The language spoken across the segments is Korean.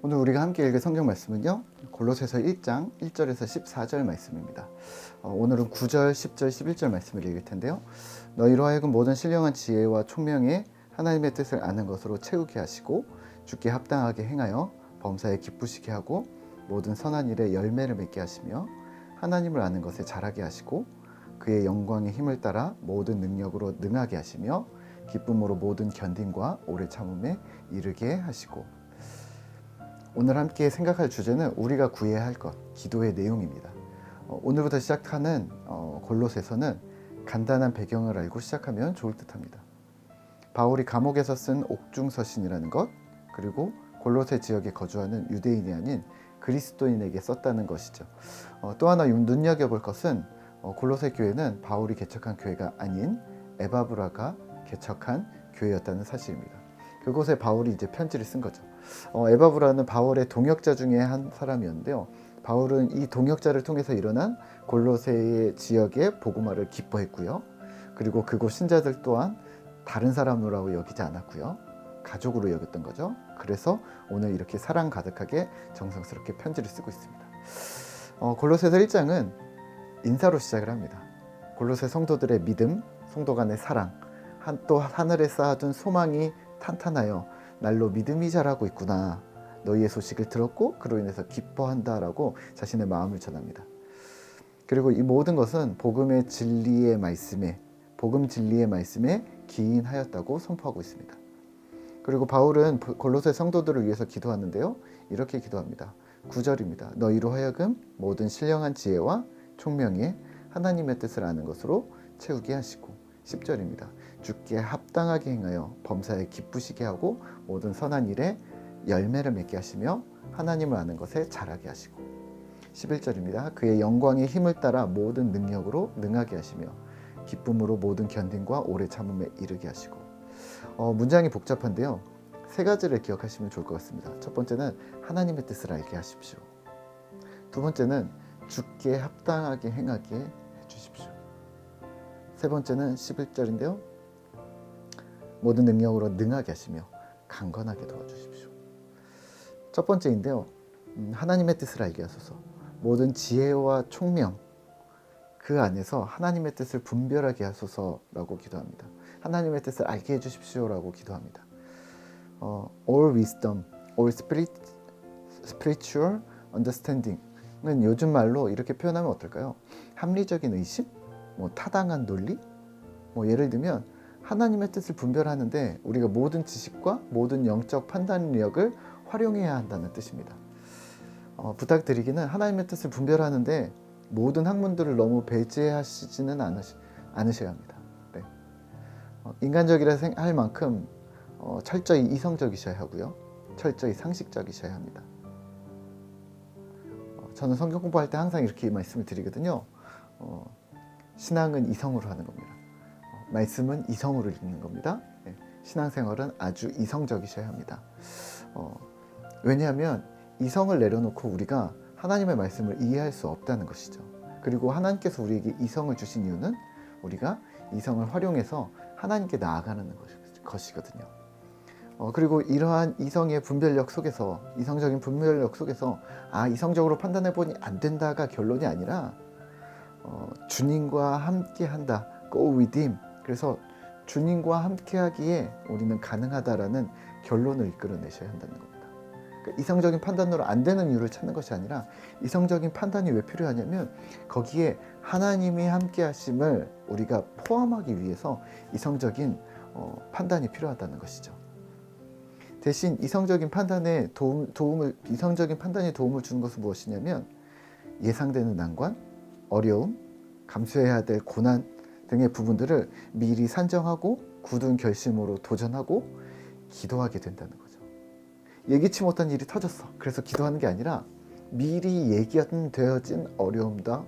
오늘 우리가 함께 읽을 성경 말씀은요, 골로새서 1장 1절에서 14절 말씀입니다. 오늘은 9절, 10절, 11절 말씀을 읽을 텐데요. 너희로 하여금 모든 신령한 지혜와 총명에 하나님의 뜻을 아는 것으로 채우게 하시고 주께 합당하게 행하여 범사에 기쁘시게 하고 모든 선한 일에 열매를 맺게 하시며 하나님을 아는 것에 자라게 하시고 그의 영광의 힘을 따라 모든 능력으로 능하게 하시며 기쁨으로 모든 견딤과 오래 참음에 이르게 하시고. 오늘 함께 생각할 주제는 우리가 구해야 할 것, 기도의 내용입니다. 오늘부터 시작하는 골로새서는 간단한 배경을 알고 시작하면 좋을 듯합니다. 바울이 감옥에서 쓴 옥중서신이라는 것, 그리고 골로새 지역에 거주하는 유대인이 아닌 그리스도인에게 썼다는 것이죠. 또 하나 눈여겨볼 것은 골로새 교회는 바울이 개척한 교회가 아닌 에바브라가 개척한 교회였다는 사실입니다. 그곳에 바울이 이제 편지를 쓴 거죠. 에바브라는 바울의 동역자 중에 한 사람이었는데요. 바울은 이 동역자를 통해서 일어난 골로새의 지역의 복음화를 기뻐했고요. 그리고 그곳 신자들 또한 다른 사람으로 여기지 않았고요. 가족으로 여겼던 거죠. 그래서 오늘 이렇게 사랑 가득하게 정성스럽게 편지를 쓰고 있습니다. 골로새서 1장은 인사로 시작을 합니다. 골로새 성도들의 믿음, 성도 간의 사랑, 또 하늘에 쌓아둔 소망이 탄탄하여 날로 믿음이 자라고 있구나. 너희의 소식을 들었고 그로 인해서 기뻐한다라고 자신의 마음을 전합니다. 그리고 이 모든 것은 복음 진리의 말씀에 기인하였다고 선포하고 있습니다. 그리고 바울은 골로새 성도들을 위해서 기도하는데요. 이렇게 기도합니다. 9절입니다. 너희로 하여금 모든 신령한 지혜와 총명에 하나님의 뜻을 아는 것으로 채우게 하시고. 10절입니다. 주께 합당하게 행하여 범사에 기쁘시게 하고 모든 선한 일에 열매를 맺게 하시며 하나님을 아는 것에 자라게 하시고. 11절입니다. 그의 영광의 힘을 따라 모든 능력으로 능하게 하시며 기쁨으로 모든 견딤과 오래 참음에 이르게 하시고. 문장이 복잡한데요. 세 가지를 기억하시면 좋을 것 같습니다. 첫 번째는 하나님의 뜻을 알게 하십시오. 두 번째는 주께 합당하게 행하게 해주십시오. 세 번째는 11절인데요. 모든 능력으로 능하게 하시며 강건하게 도와주십시오. 첫 번째인데요. 하나님의 뜻을 알게 하소서. 모든 지혜와 총명, 그 안에서 하나님의 뜻을 분별하게 하소서라고 기도합니다. 하나님의 뜻을 알게 해주십시오라고 기도합니다. All wisdom, all spiritual understanding은 요즘 말로 이렇게 표현하면 어떨까요? 합리적인 의심? 타당한 논리? 예를 들면 하나님의 뜻을 분별하는데 우리가 모든 지식과 모든 영적 판단력을 활용해야 한다는 뜻입니다. 부탁드리기는 하나님의 뜻을 분별하는데 모든 학문들을 너무 배제하시지는 않으셔야 합니다. 네. 인간적이라 할 만큼 철저히 이성적이셔야 하고요. 철저히 상식적이셔야 합니다. 저는 성경 공부할 때 항상 이렇게 말씀을 드리거든요. 신앙은 이성으로 하는 겁니다. 말씀은 이성으로 읽는 겁니다. 신앙생활은 아주 이성적이셔야 합니다. 왜냐하면 이성을 내려놓고 우리가 하나님의 말씀을 이해할 수 없다는 것이죠. 그리고 하나님께서 우리에게 이성을 주신 이유는 우리가 이성을 활용해서 하나님께 나아가는 것이거든요. 그리고 이러한 이성적인 분별력 속에서 이성적으로 판단해보니 안 된다가 결론이 아니라 주님과 함께 한다. Go with him. 그래서 주님과 함께 하기에 우리는 가능하다라는 결론을 이끌어내셔야 한다는 겁니다. 그러니까 이성적인 판단으로 안 되는 이유를 찾는 것이 아니라 이성적인 판단이 왜 필요하냐면 거기에 하나님이 함께 하심을 우리가 포함하기 위해서 이성적인 판단이 필요하다는 것이죠. 대신 이성적인 판단에 도움을 주는 것은 무엇이냐면 예상되는 난관, 어려움, 감수해야 될 고난 등의 부분들을 미리 산정하고 굳은 결심으로 도전하고 기도하게 된다는 거죠. 예기치 못한 일이 터졌어. 그래서 기도하는 게 아니라 미리 예견되어진 어려움과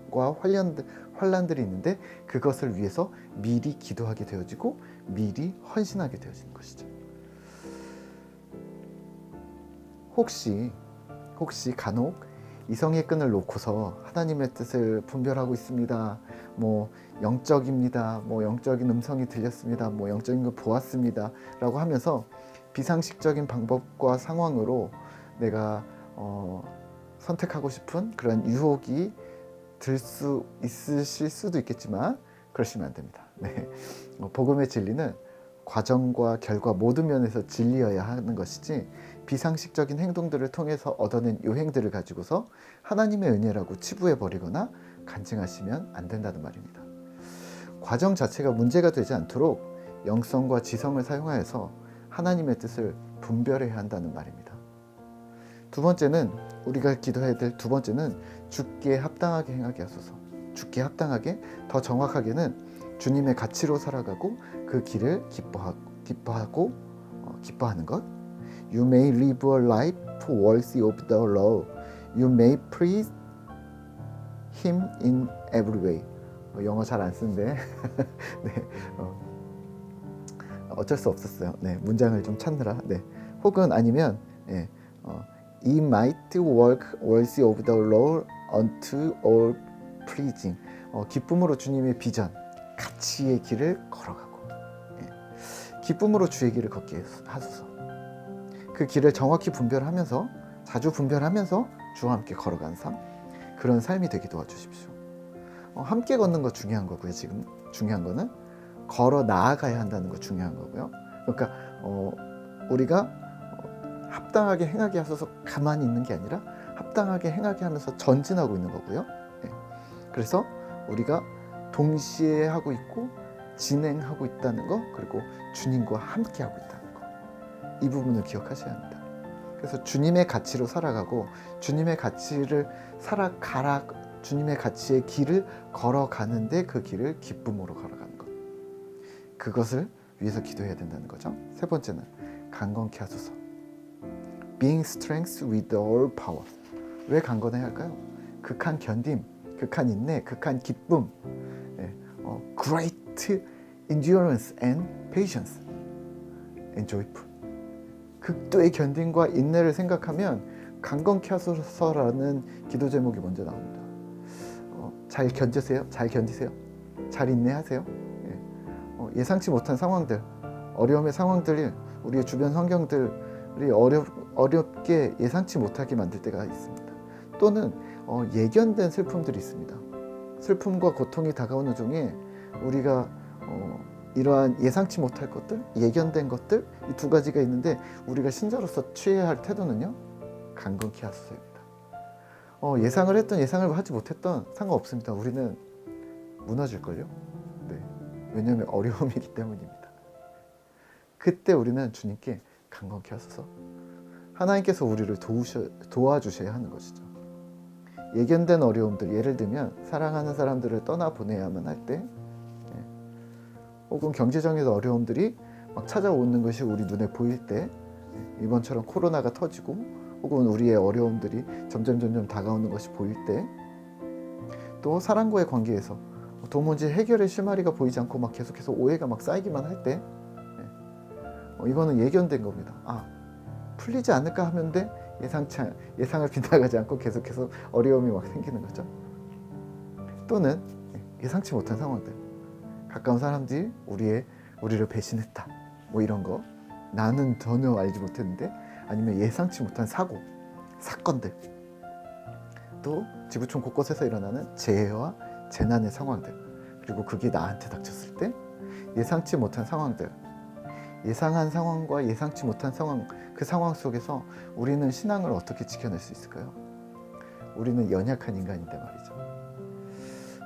환란들이 있는데 그것을 위해서 미리 기도하게 되어지고 미리 헌신하게 되어지는 것이죠. 혹시 간혹 이성의 끈을 놓고서 하나님의 뜻을 분별하고 있습니다. 영적입니다. 영적인 음성이 들렸습니다. 영적인 걸 보았습니다. 라고 하면서 비상식적인 방법과 상황으로 내가 선택하고 싶은 그런 유혹이 들 수 있으실 수도 있겠지만 그러시면 안 됩니다. 네. 복음의 진리는 과정과 결과 모든 면에서 진리여야 하는 것이지 비상식적인 행동들을 통해서 얻어낸 요행들을 가지고서 하나님의 은혜라고 치부해버리거나 간증하시면 안 된다는 말입니다. 과정 자체가 문제가 되지 않도록 영성과 지성을 사용하여서 하나님의 뜻을 분별해야 한다는 말입니다. 두 번째는, 우리가 기도해야 될 두 번째는 주께 합당하게 행하게 하소서. 주께 합당하게, 더 정확하게는 주님의 가치로 살아가고 그 길을 기뻐하는 것. You may live a life worthy of the Lord. You may please Him in every way. 영어 잘 안 쓰는데 네, 어쩔 수 없었어요. 네, 문장을 좀 찾느라. 네, 혹은 아니면 He might work worthy of the Lord unto all pleasing. 기쁨으로 주님의 비전, 가치의 길을 걸어가고, 기쁨으로 주의 길을 걷게 하소서. 그 길을 정확히 분별하면서, 자주 분별하면서 주와 함께 걸어가는 삶, 그런 삶이 되게 도와주십시오. 함께 걷는 거 중요한 거고요. 지금 중요한 거는 걸어 나아가야 한다는 거 중요한 거고요. 그러니까 우리가 합당하게 행하게 하셔서 가만히 있는 게 아니라 합당하게 행하게 하면서 전진하고 있는 거고요. 그래서 우리가 동시에 하고 있고 진행하고 있다는 거, 그리고 주님과 함께 하고 있다는 거, 이 부분을 기억하셔야 합니다. 그래서 주님의 가치로 살아가고 주님의 가치를 주님의 가치의 길을 걸어가는데 그 길을 기쁨으로 걸어가는 것, 그것을 위해서 기도해야 된다는 거죠. 세 번째는 강건케 하소서. Being strength with all power. 왜 강건해야 할까요? 극한 견딤, 극한 인내, 극한 기쁨, great endurance and patience and joyful. 극도의 견딤과 인내를 생각하면 강건케 하소서라는 기도 제목이 먼저 나옵니다. 잘 견디세요? 잘 견디세요? 잘 인내하세요? 예상치 못한 상황들, 어려움의 상황들이, 우리의 주변 환경들이 어렵게 예상치 못하게 만들 때가 있습니다. 또는 예견된 슬픔들이 있습니다. 슬픔과 고통이 다가오는 중에 우리가 이러한 예상치 못할 것들, 예견된 것들, 이 두 가지가 있는데 우리가 신자로서 취해야 할 태도는요, 강건케 하소서입니다. 예상을 했던 예상을 하지 못했던 상관없습니다. 우리는 무너질걸요. 네. 왜냐하면 어려움이기 때문입니다. 그때 우리는 주님께 강건케 하소서. 하나님께서 우리를 도와주셔야 하는 것이죠. 예견된 어려움들, 예를 들면 사랑하는 사람들을 떠나보내야만 할 때, 혹은 경제적인 어려움들이 막 찾아오는 것이 우리 눈에 보일 때, 이번처럼 코로나가 터지고 혹은 우리의 어려움들이 점점 다가오는 것이 보일 때, 또 사람과의 관계에서 도무지 해결의 실마리가 보이지 않고 막 계속해서 오해가 막 쌓이기만 할 때, 이거는 예견된 겁니다. 풀리지 않을까 하는데 예상을 빗나가지 않고 계속해서 어려움이 막 생기는 거죠. 또는 예상치 못한 상황들, 가까운 사람들이 우리를 배신했다, 뭐 이런 거, 나는 전혀 알지 못했는데, 아니면 예상치 못한 사고, 사건들, 또 지구촌 곳곳에서 일어나는 재해와 재난의 상황들, 그리고 그게 나한테 닥쳤을 때 예상치 못한 상황들, 예상한 상황과 예상치 못한 상황, 그 상황 속에서 우리는 신앙을 어떻게 지켜낼 수 있을까요? 우리는 연약한 인간인데 말이죠.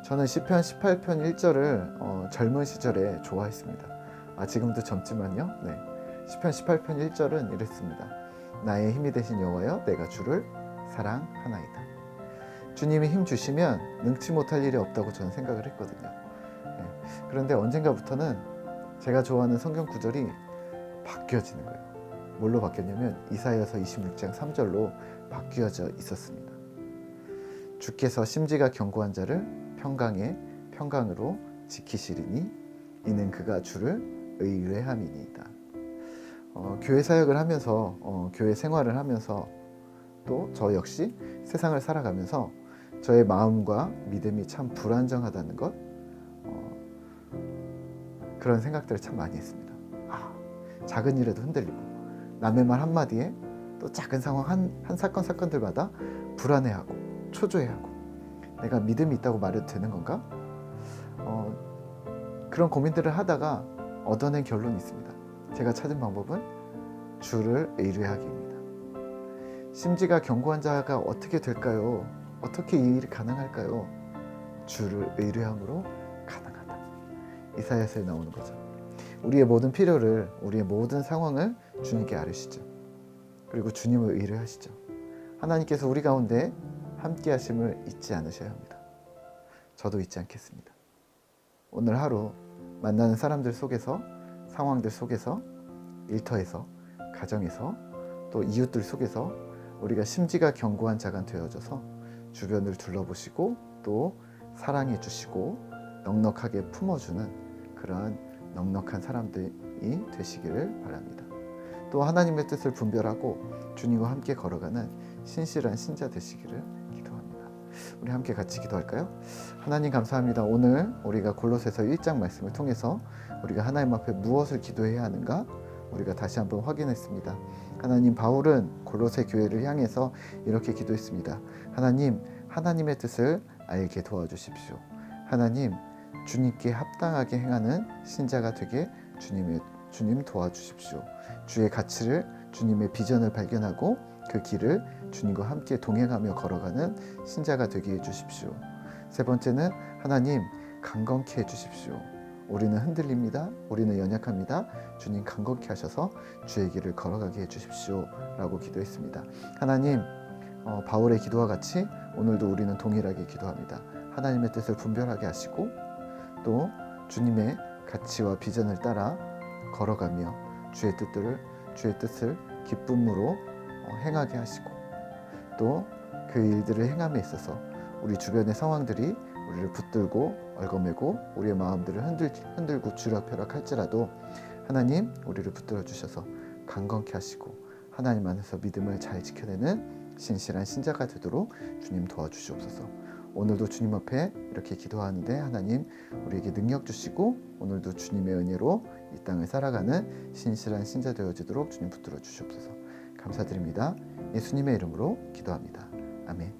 저는 시편 18편 1절을 젊은 시절에 좋아했습니다. 지금도 젊지만요. 네. 시편 18편 1절은 이랬습니다. 나의 힘이 되신 여호와여, 내가 주를 사랑하나이다. 주님이 힘 주시면 능치 못할 일이 없다고 저는 생각을 했거든요. 네. 그런데 언젠가부터는 제가 좋아하는 성경 구절이 바뀌어지는 거예요. 뭘로 바뀌었냐면 이사야서 26장 3절로 바뀌어져 있었습니다. 주께서 심지가 견고한 자를 평강으로 지키시리니 이는 그가 주를 의뢰함이니이다. 교회 사역을 하면서 교회 생활을 하면서 또 저 역시 세상을 살아가면서 저의 마음과 믿음이 참 불안정하다는 것, 그런 생각들을 참 많이 했습니다. 작은 일에도 흔들리고 남의 말 한마디에 또 작은 상황 한 사건들마다 불안해하고 초조해하고 내가 믿음이 있다고 말해도 되는 건가? 그런 고민들을 하다가 얻어낸 결론이 있습니다. 제가 찾은 방법은 주를 의뢰하기입니다. 심지가 견고한 자가 어떻게 될까요? 어떻게 이 일이 가능할까요? 주를 의뢰함으로 가능하다. 이사야서에 나오는 거죠. 우리의 모든 필요를, 우리의 모든 상황을 주님께 아뢰시죠. 그리고 주님을 의뢰하시죠. 하나님께서 우리 가운데 함께 하심을 잊지 않으셔야 합니다. 저도 잊지 않겠습니다. 오늘 하루 만나는 사람들 속에서, 상황들 속에서, 일터에서, 가정에서, 또 이웃들 속에서 우리가 심지가 견고한 자가 되어져서 주변을 둘러보시고 또 사랑해 주시고 넉넉하게 품어주는 그러한 넉넉한 사람들이 되시기를 바랍니다. 또 하나님의 뜻을 분별하고 주님과 함께 걸어가는 신실한 신자 되시기를 기도합니다. 우리 함께 같이 기도할까요? 하나님 감사합니다. 오늘 우리가 골로새서 1장 말씀을 통해서 우리가 하나님 앞에 무엇을 기도해야 하는가 우리가 다시 한번 확인했습니다. 하나님, 바울은 골로새 교회를 향해서 이렇게 기도했습니다. 하나님, 하나님의 뜻을 알게 도와주십시오. 하나님, 주님께 합당하게 행하는 신자가 되게 주님 도와주십시오. 주의 가치를, 주님의 비전을 발견하고 그 길을 주님과 함께 동행하며 걸어가는 신자가 되게 해주십시오. 세 번째는 하나님, 강건케 해주십시오. 우리는 흔들립니다. 우리는 연약합니다. 주님 강건케 하셔서 주의 길을 걸어가게 해주십시오 라고 기도했습니다. 하나님, 바울의 기도와 같이 오늘도 우리는 동일하게 기도합니다. 하나님의 뜻을 분별하게 하시고 또 주님의 가치와 비전을 따라 걸어가며 주의 뜻을 기쁨으로 행하게 하시고 또 그 일들을 행함에 있어서 우리 주변의 상황들이 우리를 붙들고 얽어매고 우리의 마음들을 흔들고 주락펴락할지라도 하나님, 우리를 붙들어 주셔서 강건케 하시고 하나님 안에서 믿음을 잘 지켜내는 신실한 신자가 되도록 주님 도와주시옵소서. 오늘도 주님 앞에 이렇게 기도하는데 하나님, 우리에게 능력 주시고 오늘도 주님의 은혜로 이 땅을 살아가는 신실한 신자 되어지도록 주님 붙들어 주시옵소서. 감사드립니다. 예수님의 이름으로 기도합니다. 아멘.